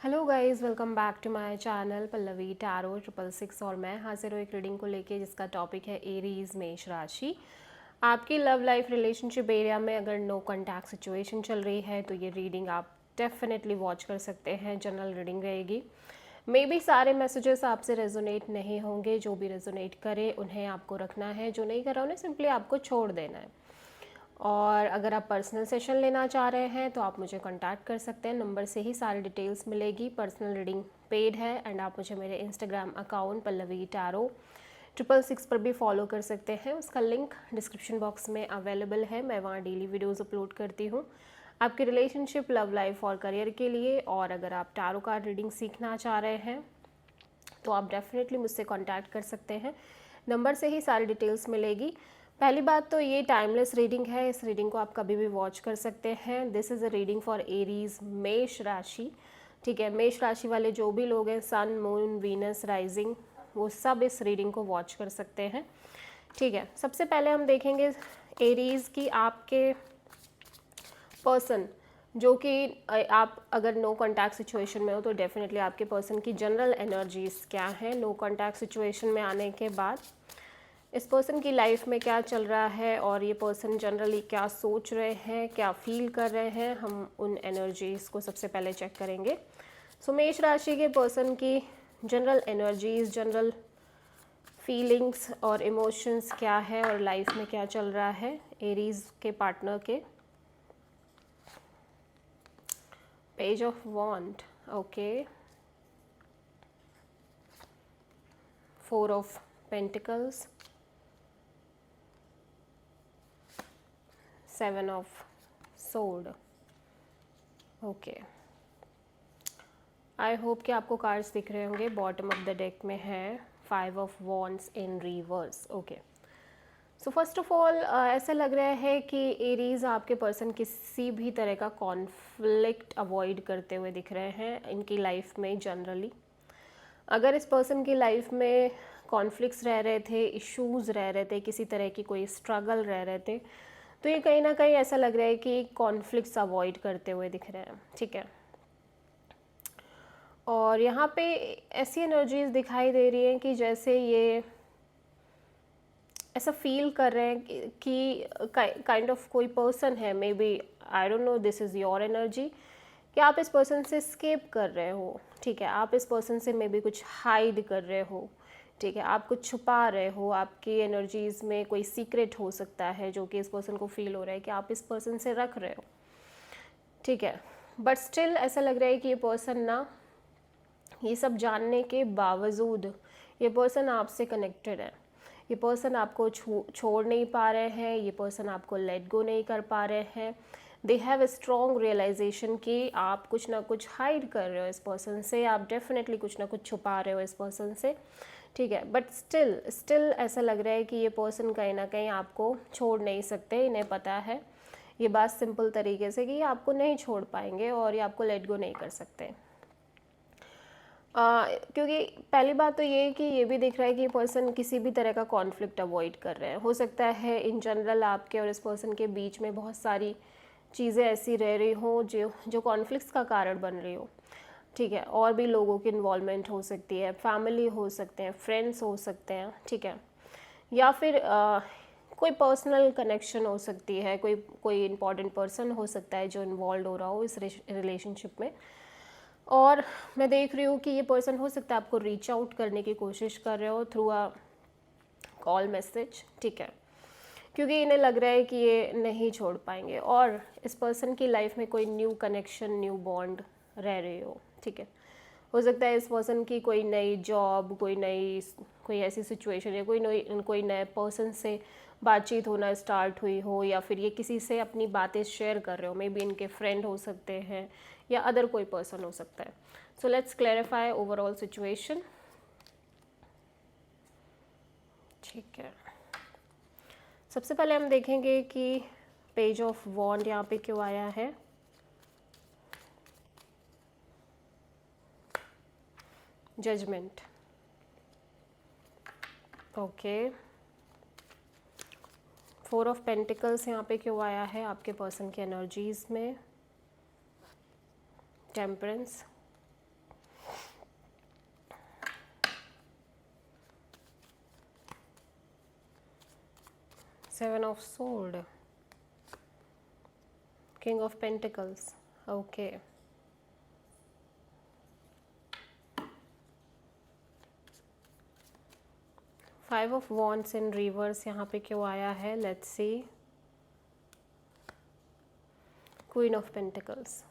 Hello guys, welcome back to my channel Pallavi tarot 666 और मैं हाजिर हूँ एक रीडिंग को लेके जिसका टॉपिक है एरीज मेष राशि। आपकी लव लाइफ रिलेशनशिप एरिया में अगर नो कॉन्टैक्ट सिचुएशन चल रही है तो ये रीडिंग आप डेफिनेटली वॉच कर सकते हैं। जनरल रीडिंग रहेगी। मे बी सारे मैसेजेस आपसे रेजोनेट नहीं होंगे, जो भी रेजोनेट करे उन्हें आपको रखना है, जो नहीं करा उन्हें सिंपली आपको छोड़ देना है। और अगर आप पर्सनल सेशन लेना चाह रहे हैं तो आप मुझे कांटेक्ट कर सकते हैं, नंबर से ही सारी डिटेल्स मिलेगी। पर्सनल रीडिंग पेड है एंड आप मुझे मेरे इंस्टाग्राम अकाउंट पल्लवी टैरो 666 पर भी फॉलो कर सकते हैं। उसका लिंक डिस्क्रिप्शन बॉक्स में अवेलेबल है। मैं वहाँ डेली वीडियोज़ अपलोड करती हूँ आपकी रिलेशनशिप, लव लाइफ और करियर के लिए। और अगर आप टैरो कार्ड रीडिंग सीखना चाह रहे हैं तो आप डेफिनेटली मुझसे कांटेक्ट कर सकते हैं, नंबर से ही सारी डिटेल्स मिलेगी। पहली बात तो ये टाइमलेस रीडिंग है, इस रीडिंग को आप कभी भी वॉच कर सकते हैं। This is a reading for Aries मेष राशि। ठीक है, मेष राशि वाले जो भी लोग हैं, सन मून वीनस राइजिंग, वो सब इस रीडिंग को वॉच कर सकते हैं। ठीक है, सबसे पहले हम देखेंगे एरीज की आपके पर्सन, जो कि आप अगर नो कॉन्टैक्ट सिचुएशन में हो तो डेफिनेटली आपके पर्सन की जनरल एनर्जीज क्या है। नो कॉन्टैक्ट सिचुएशन में आने के बाद इस पर्सन की लाइफ में क्या चल रहा है और ये पर्सन जनरली क्या सोच रहे हैं, क्या फील कर रहे हैं, हम उन एनर्जीज को सबसे पहले चेक करेंगे। सो मेष राशि के पर्सन की जनरल एनर्जीज, जनरल फीलिंग्स और इमोशंस क्या है और लाइफ में क्या चल रहा है एरीज के पार्टनर के। Page of wand, okay, four of pentacles, seven of sword, okay. I hope कि आपको कार्ड्स दिख रहे होंगे। बॉटम ऑफ द डेक में है five of wands in reverse, okay. So first of all ऐसा लग रहा है कि एरीज आपके पर्सन किसी भी तरह का कॉन्फ्लिक्ट अवॉइड करते हुए दिख रहे हैं इनकी लाइफ में। जनरली अगर इस पर्सन की लाइफ में कॉन्फ्लिक्ट्स रह रहे थे, इश्यूज रह रहे थे, किसी तरह की कोई स्ट्रगल रह रहे थे, तो ये कहीं ना कहीं ऐसा लग रहा है कि कॉन्फ्लिक्ट्स अवॉइड करते हुए दिख रहे हैं। ठीक है, और यहाँ पे ऐसी एनर्जीज दिखाई दे रही हैं कि जैसे ये ऐसा फील कर रहे हैं कि काइंड ऑफ कोई पर्सन है, maybe I don't know, this is your energy, कि आप इस पर्सन से स्केप कर रहे हो। ठीक है, आप इस पर्सन से मे बी कुछ हाइड कर रहे हो। ठीक है, आप कुछ छुपा रहे हो, आपकी एनर्जीज में कोई सीक्रेट हो सकता है जो कि इस पर्सन को फील हो रहा है कि आप इस पर्सन से रख रहे हो। ठीक है, बट स्टिल ऐसा लग रहा है कि ये पर्सन ना, ये सब जानने के बावजूद ये पर्सन आपसे कनेक्टेड है। ये पर्सन आपको छोड़ नहीं पा रहे हैं, ये पर्सन आपको लेट गो नहीं कर पा रहे हैं। They have a strong realisation कि आप कुछ ना कुछ हाइड कर रहे हो इस पर्सन से, आप डेफिनेटली कुछ ना कुछ छुपा रहे हो इस पर्सन से। ठीक है, बट स्टिल स्टिल ऐसा लग रहा है कि ये पर्सन कहीं ना कहीं आपको छोड़ नहीं सकते। इन्हें पता है ये बात सिंपल तरीके से कि ये आपको नहीं छोड़ पाएंगे और ये आपको लेट गो नहीं कर सकते। क्योंकि पहली बात तो ये है कि ये भी दिख रहा है कि पर्सन किसी भी तरह का कॉन्फ्लिक्ट अवॉइड कर रहे हैं। हो सकता है इन जनरल आपके और इस पर्सन के बीच में बहुत सारी चीज़ें ऐसी रह रही हों जो जो कॉन्फ्लिक्ट्स का कारण बन रही हो। ठीक है, और भी लोगों की इन्वॉल्वमेंट हो सकती है, फैमिली हो सकते हैं, फ्रेंड्स हो सकते हैं। ठीक है, या फिर कोई पर्सनल कनेक्शन हो सकती है, कोई कोई इम्पॉर्टेंट पर्सन हो सकता है जो इन्वॉल्व हो रहा हो इस रिलेशनशिप में। और मैं देख रही हूँ कि ये पर्सन हो सकता है आपको रीच आउट करने की कोशिश कर रहे हो थ्रू अ कॉल मैसेज। ठीक है, क्योंकि इन्हें लग रहा है कि ये नहीं छोड़ पाएंगे और इस पर्सन की लाइफ में कोई न्यू कनेक्शन, न्यू बॉन्ड रह रही हो। ठीक है, हो सकता है इस पर्सन की कोई नई जॉब, कोई ऐसी सिचुएशन या कोई नए पर्सन से बातचीत होना स्टार्ट हुई हो, या फिर ये किसी से अपनी बातें शेयर कर रहे हो। मे बी इनके फ्रेंड हो सकते हैं या अदर कोई पर्सन हो सकता है। So let's clarify overall situation. ठीक है, सबसे पहले हम देखेंगे कि पेज ऑफ वॉन्ड यहाँ पे क्यों आया है। Judgement, okay. Four of pentacles यहाँ पे क्यों आया है आपके पर्सन की एनर्जीज में। Temperance, 7 of sword, king of pentacles, okay, 5 of wands in reverse यहाँ पे क्यों आया है, let's see, queen of pentacles.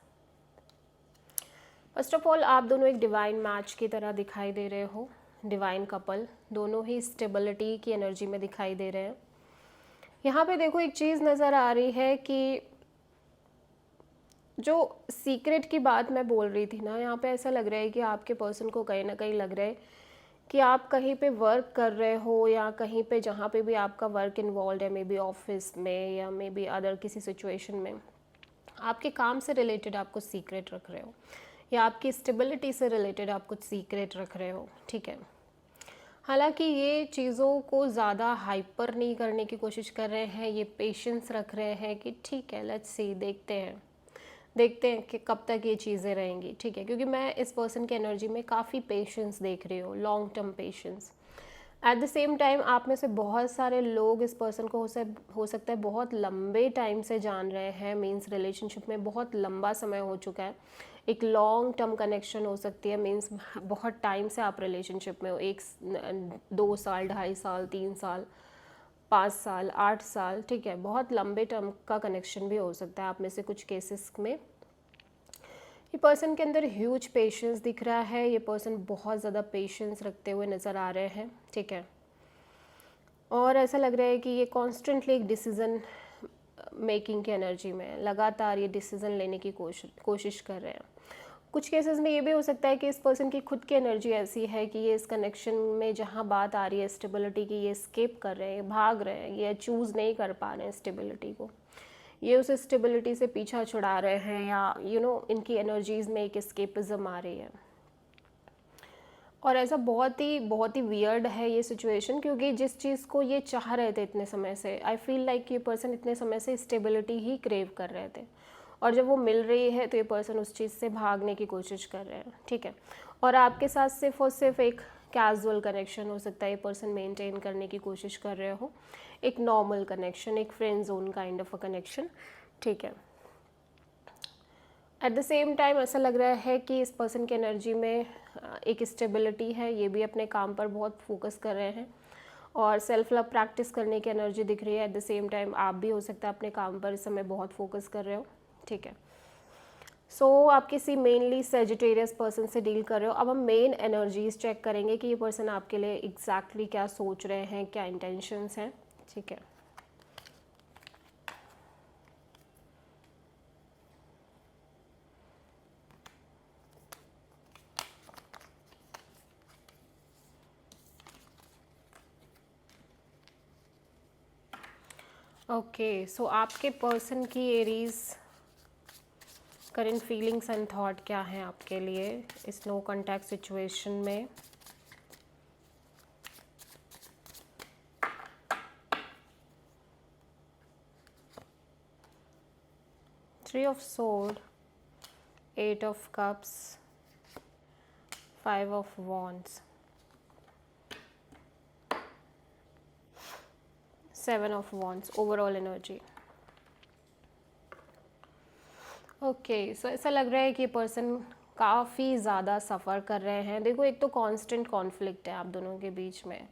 First of all आप दोनों एक डिवाइन मैच की तरह दिखाई दे रहे हो, डिवाइन कपल, दोनों ही स्टेबिलिटी की एनर्जी में दिखाई दे रहे हैं। यहाँ पे देखो एक चीज़ नज़र आ रही है कि जो सीक्रेट की बात मैं बोल रही थी ना, यहाँ पे ऐसा लग रहा है कि आपके पर्सन को कहीं ना कहीं लग रहा है कि आप कहीं पे वर्क कर रहे हो या कहीं पे जहाँ पे भी आपका वर्क इन्वॉल्व है, मे बी ऑफिस में या मे बी अदर किसी सिचुएशन में, आपके काम से रिलेटेड आप कुछ सीक्रेट रख रहे हो या आपकी स्टेबिलिटी से रिलेटेड आप कुछ सीक्रेट रख रहे हो, ठीक है। हालांकि ये चीज़ों को ज़्यादा हाइपर नहीं करने की कोशिश कर रहे हैं, ये पेशेंस रख रहे हैं कि ठीक है, लेट्स सी, देखते हैं कि कब तक ये चीज़ें रहेंगी, ठीक है। क्योंकि मैं इस पर्सन की एनर्जी में काफ़ी पेशेंस देख रही हूँ, long term patience. Eight the same time आप में से बहुत सारे लोग इस पर्सन को हो सकता है बहुत लंबे टाइम से जान रहे हैं, मीन्स रिलेशनशिप में बहुत लंबा समय हो चुका है, एक लॉन्ग टर्म कनेक्शन हो सकती है, मीन्स बहुत टाइम से आप रिलेशनशिप में हो, 2 साल, 2.5 साल, 3 साल, 5 साल, 8 साल, ठीक है, बहुत लंबे टर्म का कनेक्शन भी हो सकता है। आप में से कुछ केसेस में ये पर्सन के अंदर ह्यूज पेशेंस दिख रहा है, ये पर्सन बहुत ज़्यादा पेशेंस रखते हुए नज़र आ रहे हैं, ठीक है। और ऐसा लग रहा है कि ये कॉन्स्टेंटली एक डिसीज़न मेकिंग की एनर्जी में लगातार ये डिसीज़न लेने की कोशिश कर रहे हैं। कुछ केसेस में ये भी हो सकता है कि इस पर्सन की खुद की एनर्जी ऐसी है कि ये इस कनेक्शन में जहाँ बात आ रही है स्टेबिलिटी की, ये स्केप कर रहे हैं, भाग रहे हैं, ये चूज़ नहीं कर पा रहे हैं स्टेबिलिटी को, ये उस स्टेबिलिटी से पीछा छुड़ा रहे हैं, या इनकी एनर्जीज़ में एक स्केपिज्म आ रही है। और ऐसा बहुत ही वियर्ड है ये सिचुएशन, क्योंकि जिस चीज़ को ये चाह रहे थे इतने समय से, आई फील लाइक ये पर्सन इतने समय से स्टेबिलिटी ही क्रेव कर रहे थे, और जब वो मिल रही है तो ये पर्सन उस चीज़ से भागने की कोशिश कर रहे हैं, ठीक है। और आपके साथ सिर्फ और सिर्फ एक कैजुअल कनेक्शन हो सकता है ये पर्सन मेंटेन करने की कोशिश कर रहे हो, एक नॉर्मल कनेक्शन, एक friend zone kind of a connection, ठीक है। एट द सेम टाइम ऐसा लग रहा है कि इस पर्सन की एनर्जी में एक स्टेबिलिटी है, ये भी अपने काम पर बहुत फोकस कर रहे हैं और सेल्फ लव प्रैक्टिस करने की एनर्जी दिख रही है। एट द सेम टाइम आप भी हो सकता है अपने काम पर इस समय बहुत फोकस कर रहे हो, ठीक है। सो आप किसी मेनली सेजिटेरियस पर्सन से डील कर रहे हो। अब हम मेन एनर्जीज चेक करेंगे कि ये पर्सन आपके लिए एग्जैक्टली क्या सोच रहे हैं, क्या इंटेंशंस हैं, ठीक है। ओके, सो आपके पर्सन की Aries current feelings and thought क्या हैं आपके लिए इस नो कॉन्टैक्ट सिचुएशन में। Three of sword, 8 of cups, 5 of wands, 7 of wands, overall energy. Okay, so ऐसा लग रहा है कि ये पर्सन काफ़ी ज़्यादा सफ़र कर रहे हैं। देखो, एक तो कांस्टेंट कॉन्फ्लिक्ट है आप दोनों के बीच में,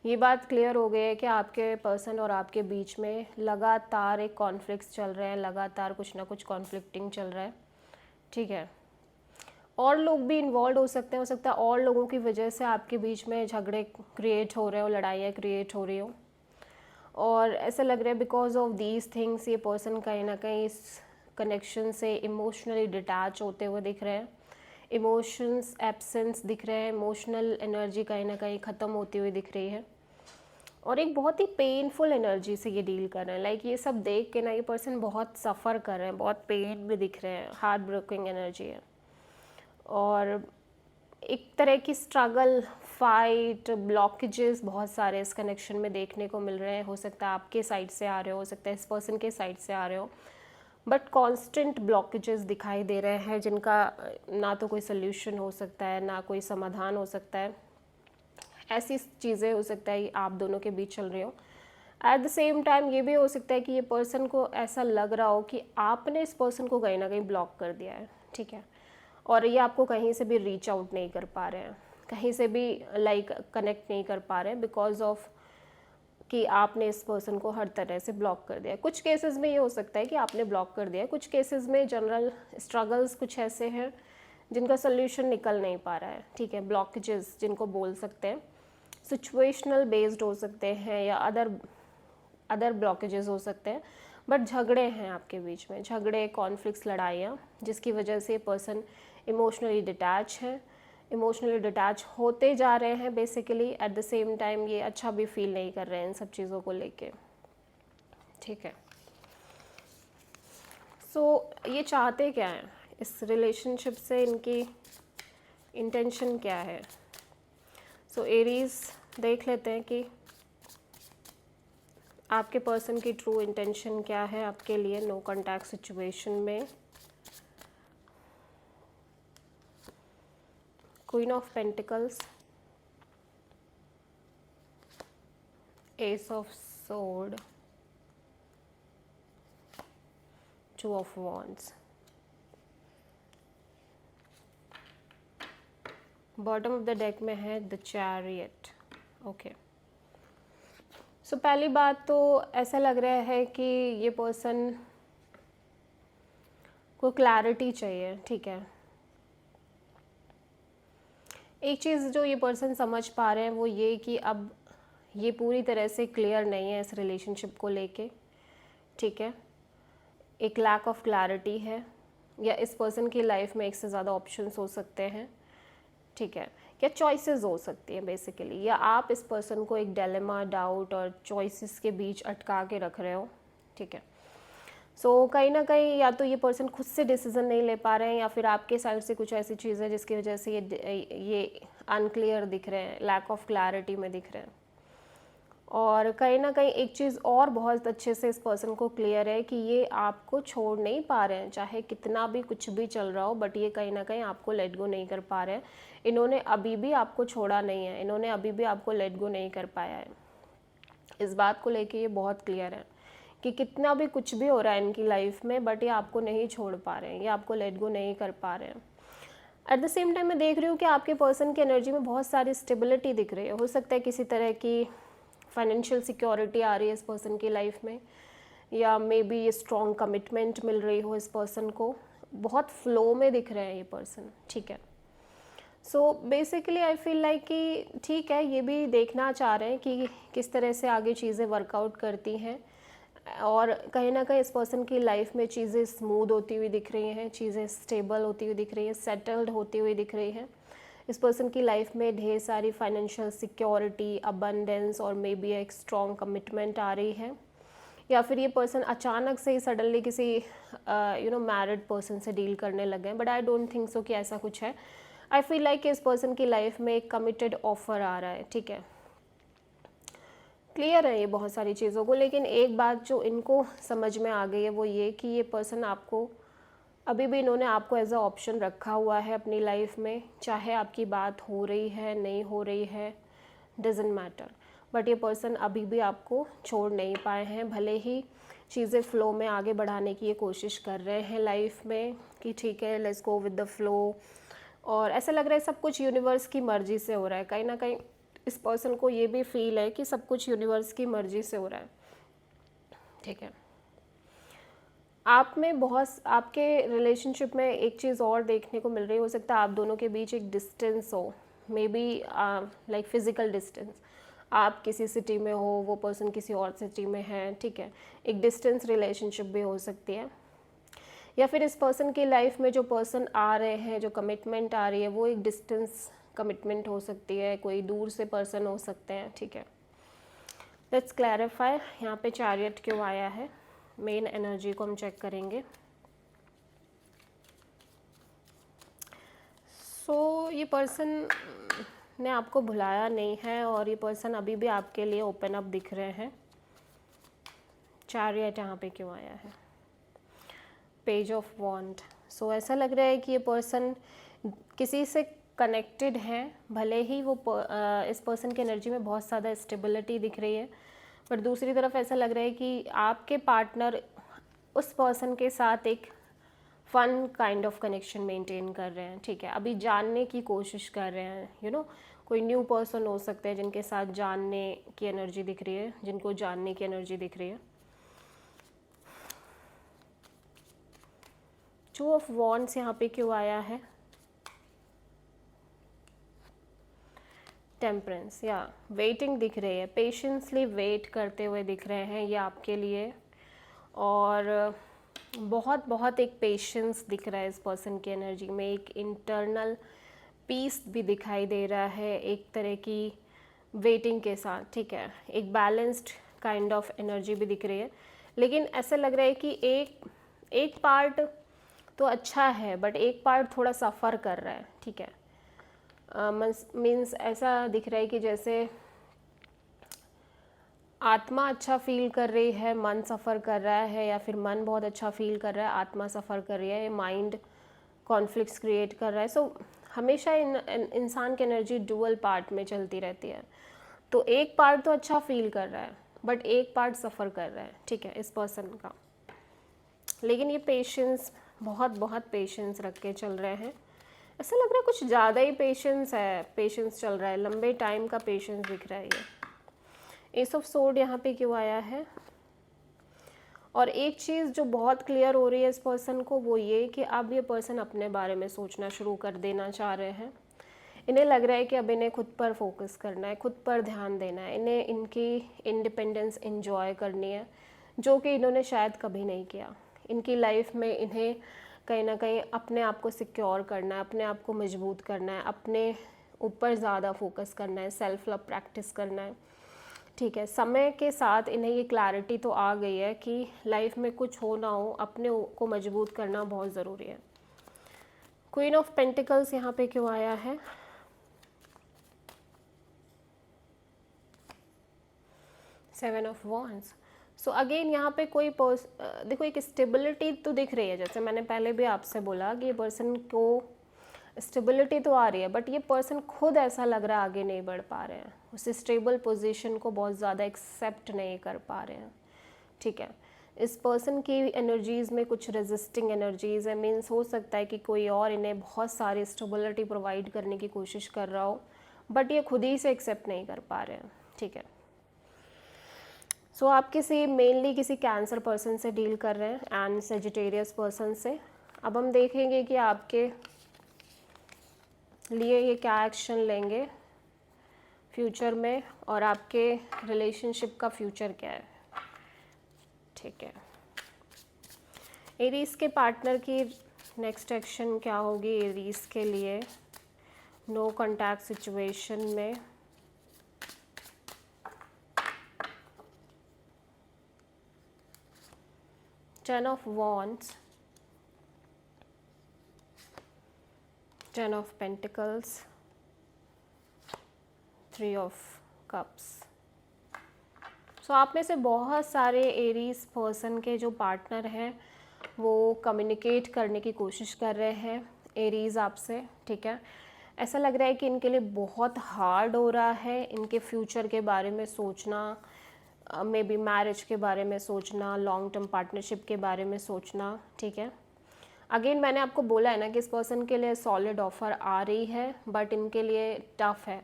ये बात क्लियर हो गई है कि आपके पर्सन और आपके बीच में लगातार एक कॉन्फ्लिक्ट्स चल रहे हैं, लगातार कुछ ना कुछ कॉन्फ्लिक्टिंग चल रहा है, ठीक है। और लोग भी इन्वॉल्व हो सकता है और लोगों की वजह से आपके बीच में झगड़े क्रिएट हो रहे हो, लड़ाइयाँ क्रिएट हो रही हो, और ऐसा लग रहा है बिकॉज ऑफ दीज थिंग्स ये पर्सन कहीं ना कहीं इस कनेक्शन से इमोशनली डिटैच होते हुए दिख रहे हैं, इमोशंस एब्सेंस दिख रहे हैं, इमोशनल एनर्जी कहीं ना कहीं ख़त्म होती हुई दिख रही है, और एक बहुत ही पेनफुल एनर्जी से ये डील कर रहे हैं। लाइक ये सब देख के ना ये पर्सन बहुत सफ़र कर रहे हैं, बहुत पेन में दिख रहे हैं, हार्ट ब्रोकिंग एनर्जी है, और एक तरह की स्ट्रगल, फाइट, ब्लॉकेजेस बहुत सारे इस कनेक्शन में देखने को मिल रहे हैं। हो सकता है आपके साइड से आ रहे हो सकता है इस पर्सन के साइड से आ रहे हो, बट कांस्टेंट ब्लॉकेजेस दिखाई दे रहे हैं जिनका ना तो कोई सल्यूशन हो सकता है, ना कोई समाधान हो सकता है। ऐसी चीज़ें हो सकता है आप दोनों के बीच चल रही हो। एट द सेम टाइम ये भी हो सकता है कि ये पर्सन को ऐसा लग रहा हो कि आपने इस पर्सन को कहीं ना कहीं ब्लॉक कर दिया है, ठीक है, और ये आपको कहीं से भी रीच आउट नहीं कर पा रहे हैं, कहीं से भी लाइक कनेक्ट नहीं कर पा रहे हैं, बिकॉज ऑफ कि आपने इस पर्सन को हर तरह से ब्लॉक कर दिया। कुछ केसेस में ये हो सकता है कि आपने ब्लॉक कर दिया, कुछ केसेस में जनरल स्ट्रगल्स कुछ ऐसे हैं जिनका सोल्यूशन निकल नहीं पा रहा है, ठीक है, ब्लॉकेजेस जिनको बोल सकते हैं, सिचुएशनल बेस्ड हो सकते हैं या अदर ब्लॉकेजेस हो सकते हैं, बट झगड़े हैं आपके बीच में, झगड़े, कॉन्फ्लिक्ट्स, लड़ाइयाँ, जिसकी वजह से पर्सन इमोशनली डिटैच है, इमोशनली डिटैच होते जा रहे हैं basically. Eight the same time ये अच्छा भी फील नहीं कर रहे हैं इन सब चीज़ों को लेके, ठीक है। सो ये चाहते क्या हैं इस रिलेशनशिप से, इनकी इंटेंशन क्या है। सो एरीज देख लेते हैं कि आपके पर्सन की ट्रू इंटेंशन क्या है आपके लिए नो कॉन्टैक्ट सिचुएशन में। Queen of pentacles, S of sword, two of wands, bottom of the deck में है द चैरियट। ओके, सो पहली बात तो ऐसा लग रहा है कि ये पर्सन को क्लैरिटी चाहिए, ठीक है। एक चीज़ जो ये पर्सन समझ पा रहे हैं वो ये कि अब ये पूरी तरह से क्लियर नहीं है इस रिलेशनशिप को लेके, ठीक है। एक लैक ऑफ क्लैरिटी है, या इस पर्सन की लाइफ में एक से ज़्यादा ऑप्शंस हो सकते हैं, ठीक है, या चॉइसेस हो सकती हैं बेसिकली, या आप इस पर्सन को एक डिलेमा, डाउट और चॉइसेस के बीच अटका के रख रहे हो, ठीक है। सो कहीं ना कहीं या तो ये पर्सन खुद से डिसीजन नहीं ले पा रहे हैं, या फिर आपके साइड से कुछ ऐसी चीज़ है जिसकी वजह से ये अनक्लियर दिख रहे हैं, लैक ऑफ क्लैरिटी में दिख रहे हैं। और कहीं ना कहीं एक चीज़ और बहुत अच्छे से इस पर्सन को क्लियर है कि ये आपको छोड़ नहीं पा रहे हैं, चाहे कितना भी कुछ भी चल रहा हो, बट ये कहीं ना कहीं आपको लेट गो नहीं कर पा रहे हैं। इन्होंने अभी भी आपको छोड़ा नहीं है, इन्होंने अभी भी आपको लेट गो नहीं कर पाया है। इस बात को लेके ये बहुत क्लियर है कि कितना भी कुछ भी हो रहा है इनकी लाइफ में, बट ये आपको नहीं छोड़ पा रहे हैं, ये आपको लेट गो नहीं कर पा रहे हैं। एट द सेम टाइम मैं देख रही हूँ कि आपके पर्सन की एनर्जी में बहुत सारी स्टेबिलिटी दिख रही है। हो सकता है किसी तरह की फाइनेंशियल सिक्योरिटी आ रही है इस पर्सन की लाइफ में, या मे बी ये स्ट्रॉन्ग कमिटमेंट मिल रही हो इस पर्सन को। बहुत फ्लो में दिख रहे हैं ये पर्सन, ठीक है। So basically I feel like कि ठीक है, ये भी देखना चाह रहे हैं कि किस तरह से आगे चीज़ें वर्कआउट करती हैं, और कहीं ना कहीं इस पर्सन की लाइफ में चीज़ें स्मूथ होती हुई दिख रही हैं, चीज़ें स्टेबल होती हुई दिख रही हैं, सेटल्ड होती हुई दिख रही हैं। इस पर्सन की लाइफ में ढेर सारी फाइनेंशियल सिक्योरिटी, अबंडेंस और मे बी एक स्ट्रॉन्ग कमिटमेंट आ रही है, या फिर ये पर्सन अचानक से ही सडनली किसी मैरिड पर्सन से डील करने लगे हैं, but I don't think so कि ऐसा कुछ है। आई फील लाइक इस पर्सन की लाइफ में एक कमिटेड ऑफर आ रहा है, ठीक है। क्लियर है ये बहुत सारी चीज़ों को, लेकिन एक बात जो इनको समझ में आ गई है वो ये कि ये पर्सन आपको अभी भी, इन्होंने आपको एज अ ऑप्शन रखा हुआ है अपनी लाइफ में, चाहे आपकी बात हो रही है नहीं हो रही है, डजेंट मैटर, बट ये पर्सन अभी भी आपको छोड़ नहीं पाए हैं। भले ही चीज़ें फ़्लो में आगे बढ़ाने की ये कोशिश कर रहे हैं लाइफ में कि ठीक है let's go with the flow, और ऐसा लग रहा है सब कुछ यूनिवर्स की मर्ज़ी से हो रहा है। कहीं ना कहीं इस पर्सन को ये भी फील है कि सब कुछ यूनिवर्स की मर्ज़ी से हो रहा है, ठीक है। आप में बहुत, आपके रिलेशनशिप में एक चीज़ और देखने को मिल रही हो सकता है आप दोनों के बीच एक डिस्टेंस हो, may be like physical distance. आप किसी सिटी में हो, वो पर्सन किसी और सिटी में है, ठीक है, एक डिस्टेंस रिलेशनशिप भी हो सकती है। या फिर इस पर्सन की लाइफ में जो पर्सन आ रहे हैं, जो कमिटमेंट आ रही है, वो एक डिस्टेंस कमिटमेंट हो सकती है, कोई दूर से पर्सन हो सकते हैं, ठीक है। लेट्स क्लैरिफाई यहाँ पे चैरियट क्यों आया है, मेन एनर्जी को हम चेक करेंगे। सो ये पर्सन ने आपको भुलाया नहीं है, और ये पर्सन अभी भी आपके लिए ओपन अप दिख रहे हैं। चैरियट यहाँ पे क्यों आया है, पेज ऑफ वॉन्ड। सो ऐसा लग रहा है कि ये पर्सन किसी से कनेक्टेड है, भले ही वो इस पर्सन की एनर्जी में बहुत ज़्यादा स्टेबिलिटी दिख रही है, पर दूसरी तरफ ऐसा लग रहा है कि आपके पार्टनर उस पर्सन के साथ एक fun kind of connection maintain कर रहे हैं, ठीक है, अभी जानने की कोशिश कर रहे हैं, कोई न्यू पर्सन हो सकते हैं जिनके साथ जानने की एनर्जी दिख रही है, जिनको जानने की एनर्जी दिख रही है। टू ऑफ वॉन्ड्स यहाँ पे क्यों आया है? टेम्परेंस, या वेटिंग दिख रही है, पेशेंसली वेट करते हुए दिख रहे हैं ये आपके लिए, और बहुत बहुत एक पेशेंस दिख रहा है इस पर्सन की एनर्जी में, एक इंटरनल पीस भी दिखाई दे रहा है एक तरह की वेटिंग के साथ, ठीक है, एक बैलेंस्ड काइंड ऑफ एनर्जी भी दिख रही है। लेकिन ऐसा लग रहा है कि एक पार्ट तो अच्छा है बट एक पार्ट थोड़ा सफ़र कर रहा है, ठीक है, मीन्स ऐसा दिख रहा है कि जैसे आत्मा अच्छा फील कर रही है, मन सफ़र कर रहा है, या फिर मन बहुत अच्छा फील कर रहा है, आत्मा सफ़र कर रही है, माइंड कॉन्फ्लिक्ट्स क्रिएट कर रहा है। सो हमेशा इंसान की एनर्जी डुअल पार्ट में चलती रहती है, तो एक पार्ट तो अच्छा फील कर रहा है बट एक पार्ट सफ़र कर रहा है, ठीक है, इस पर्सन का। लेकिन ये पेशेंस, बहुत बहुत पेशेंस रख के चल रहे हैं, ऐसा लग रहा है कुछ ज़्यादा ही पेशेंस चल रहा है, लंबे टाइम का पेशेंस दिख रहा है ये। एस ऑफ सोर्ड यहाँ पे क्यों आया है? और एक चीज़ जो बहुत क्लियर हो रही है इस पर्सन को, वो ये कि अब ये पर्सन अपने बारे में सोचना शुरू कर देना चाह रहे हैं। इन्हें लग रहा है कि अब इन्हें खुद पर फोकस करना है, खुद पर ध्यान देना है, इन्हें इनकी इंडिपेंडेंस एंजॉय करनी है, जो कि इन्होंने शायद कभी नहीं किया इनकी लाइफ में। इन्हें कहीं ना कहीं अपने आप को सिक्योर करना है, अपने आप को मजबूत करना है, अपने ऊपर ज़्यादा फोकस करना है, सेल्फ लव प्रैक्टिस करना है, ठीक है। समय के साथ इन्हें ये क्लैरिटी तो आ गई है कि लाइफ में कुछ हो ना हो, अपने को मजबूत करना बहुत ज़रूरी है। क्वीन ऑफ पेंटिकल्स यहाँ पे क्यों आया है? Seven of wands. So again यहाँ पे कोई देखो एक स्टेबिलिटी तो दिख रही है, जैसे मैंने पहले भी आपसे बोला कि ये पर्सन को स्टेबिलिटी तो आ रही है, बट ये पर्सन खुद ऐसा लग रहा है आगे नहीं बढ़ पा रहे हैं, उस स्टेबल पोजीशन को बहुत ज़्यादा एक्सेप्ट नहीं कर पा रहे हैं, ठीक है। इस पर्सन की एनर्जीज़ में कुछ रेजिस्टिंग एनर्जीज़ है, मीन्स हो सकता है कि कोई और इन्हें बहुत सारी स्टेबिलिटी प्रोवाइड करने की कोशिश कर रहा हो, बट ये खुद ही से एक्सेप्ट नहीं कर पा रहे हैं, ठीक है। सो आप मेनली किसी कैंसर पर्सन से डील कर रहे हैं एंड सेजिटेरियस पर्सन से। अब हम देखेंगे कि आपके लिए ये क्या एक्शन लेंगे फ्यूचर में, और आपके रिलेशनशिप का फ्यूचर क्या है, ठीक है। एरीज के पार्टनर की नेक्स्ट एक्शन क्या होगी एरीज के लिए नो कॉन्टैक्ट सिचुएशन में? Ten of wands, ten of pentacles, three of cups. So आप में से बहुत सारे एरीज पर्सन के जो पार्टनर हैं वो कम्युनिकेट करने की कोशिश कर रहे हैं एरीज आपसे, ठीक है। ऐसा लग रहा है कि इनके लिए बहुत हार्ड हो रहा है इनके फ्यूचर के बारे में सोचना, मे बी मैरिज के बारे में सोचना, लॉन्ग टर्म पार्टनरशिप के बारे में सोचना, ठीक है। अगेन मैंने आपको बोला है ना कि इस पर्सन के लिए सॉलिड ऑफर आ रही है, बट इनके लिए टफ है,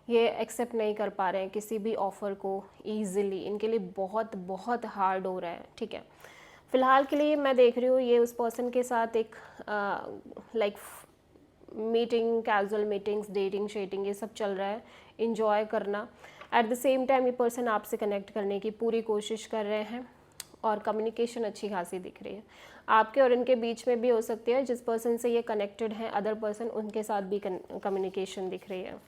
ये एक्सेप्ट नहीं कर पा रहे हैं किसी भी ऑफ़र को ईजिली, इनके लिए बहुत बहुत हार्ड हो रहा है, ठीक है। फ़िलहाल के लिए मैं देख रही हूँ ये उस पर्सन के साथ एक like meeting, casual meetings, dating शेटिंग, ये सब चल रहा है, इंजॉय करना। एट द सेम टाइम ये पर्सन आपसे कनेक्ट करने की पूरी कोशिश कर रहे हैं, और कम्युनिकेशन अच्छी खासी दिख रही है आपके और इनके बीच में भी हो सकती है। जिस पर्सन से ये कनेक्टेड है अदर पर्सन, उनके साथ भी कम्युनिकेशन दिख रही है।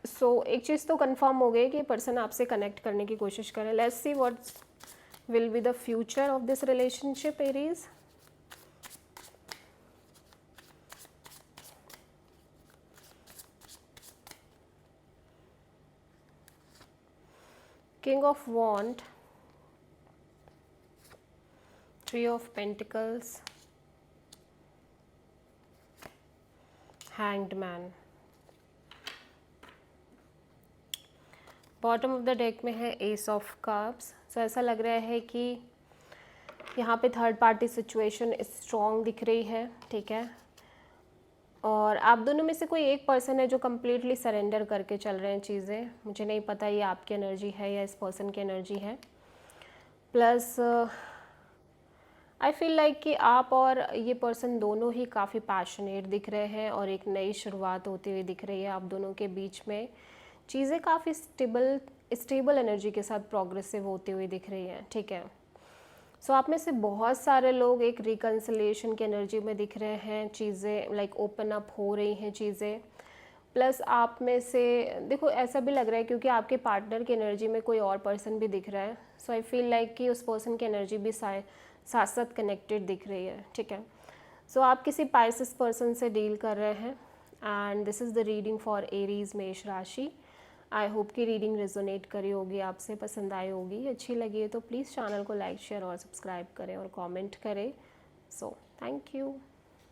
सो एक चीज़ तो कंफर्म हो गई कि पर्सन आपसे कनेक्ट करने की कोशिश करें। Let's see what's will be the future of this relationship Aries. King of wand, three of pentacles, hanged man. Bottom of the deck में है एस ऑफ कप्स। सो ऐसा लग रहा है कि यहाँ पे थर्ड पार्टी सिचुएशन स्ट्रॉन्ग दिख रही है, ठीक है। और आप दोनों में से कोई एक पर्सन है जो कम्प्लीटली सरेंडर करके चल रहे हैं चीज़ें। मुझे नहीं पता ये आपकी एनर्जी है या इस पर्सन की एनर्जी है। प्लस आई फील लाइक कि आप और ये पर्सन दोनों ही काफ़ी पैशनेट दिख रहे हैं और एक नई शुरुआत होती हुई दिख रही है आप दोनों के बीच में। चीज़ें काफ़ी स्टेबल एनर्जी के साथ प्रोग्रेसिव होती हुई दिख रही हैं, ठीक है। सो आप में से बहुत सारे लोग एक रिकन्सिलेशन की एनर्जी में दिख रहे हैं। चीज़ें लाइक ओपन अप हो रही हैं चीज़ें। प्लस आप में से देखो ऐसा भी लग रहा है क्योंकि आपके पार्टनर की एनर्जी में कोई और पर्सन भी दिख रहा है। सो आई फील लाइक कि उस पर्सन की एनर्जी भी साथ साथ कनेक्टेड दिख रही है, ठीक है। सो आप किसी पाइसेस पर्सन से डील कर रहे हैं and this is the reading for Aries मेष राशि। आई होप कि रीडिंग रेजोनेट करी होगी, आपसे पसंद आई होगी। अच्छी लगी है तो प्लीज़ चैनल को लाइक शेयर और सब्सक्राइब करें और कमेंट करें। So thank you.